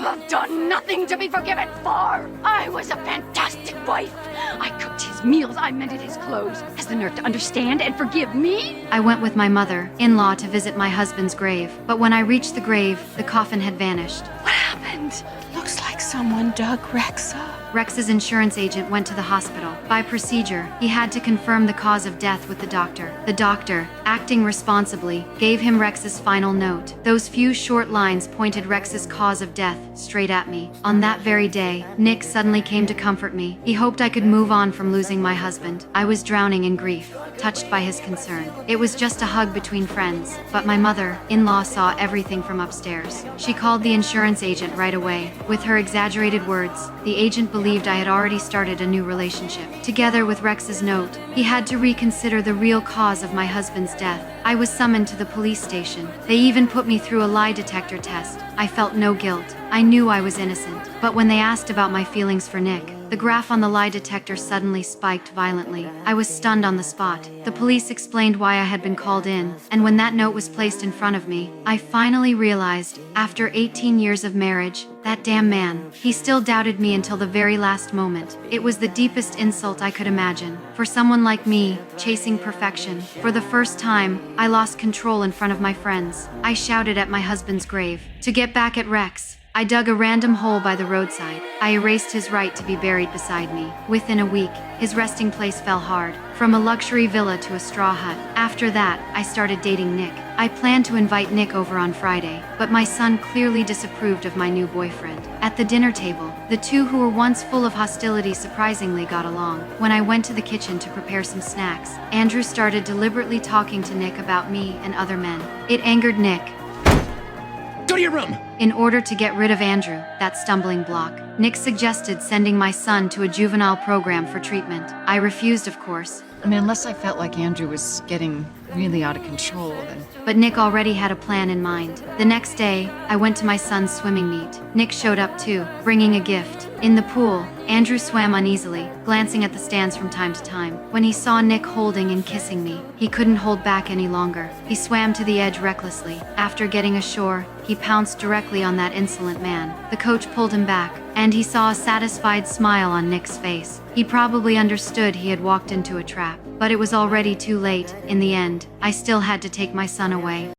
have done nothing to be forgiven for. I was a fantastic wife. I cooked his meals, I mended his clothes. Has the nerve to understand and forgive me? I went with my mother-in-law to visit my husband's grave, but when I reached the grave, the coffin had vanished. What happened? Looks like someone dug Rex up. Rex's insurance agent went to the hospital. By procedure, he had to confirm the cause of death with the doctor. The doctor, acting responsibly, gave him Rex's final note. Those few short lines pointed Rex's cause of death straight at me. On that very day, Nick suddenly came to comfort me. He hoped I could move on from losing my husband. I was drowning in grief, touched by his concern. It was just a hug between friends, but my mother-in-law saw everything from upstairs. She called the insurance agent right away. With her exaggerated words, the agent believed I had already started a new relationship. Together with Rex's note, he had to reconsider the real cause of my husband's death. I was summoned to the police station. They even put me through a lie detector test. I felt no guilt. I knew I was innocent. But when they asked about my feelings for Nick, the graph on the lie detector suddenly spiked violently. I was stunned on the spot. The police explained why I had been called in, and when that note was placed in front of me, I finally realized, after 18 years of marriage, that damn man, he still doubted me until the very last moment. It was the deepest insult I could imagine. For someone like me, chasing perfection, for the first time, I lost control in front of my friends. I shouted at my husband's grave. To get back at Rex, I dug a random hole by the roadside. I erased his right to be buried beside me. Within a week, his resting place fell hard, from a luxury villa to a straw hut. After that, I started dating Nick. I planned to invite Nick over on Friday, but my son clearly disapproved of my new boyfriend. At the dinner table, the two who were once full of hostility surprisingly got along. When I went to the kitchen to prepare some snacks, Andrew started deliberately talking to Nick about me and other men. It angered Nick. Go to your room! In order to get rid of Andrew, that stumbling block, Nick suggested sending my son to a juvenile program for treatment. I refused, of course. I mean, unless I felt like Andrew was getting really out of control, then... But Nick already had a plan in mind. The next day, I went to my son's swimming meet. Nick showed up too, bringing a gift. In the pool, Andrew swam uneasily, glancing at the stands from time to time. When he saw Nick holding and kissing me, he couldn't hold back any longer. He swam to the edge recklessly. After getting ashore, he pounced directly on that insolent man. The coach pulled him back, and he saw a satisfied smile on Nick's face. He probably understood he had walked into a trap, but it was already too late. In the end, I still had to take my son away.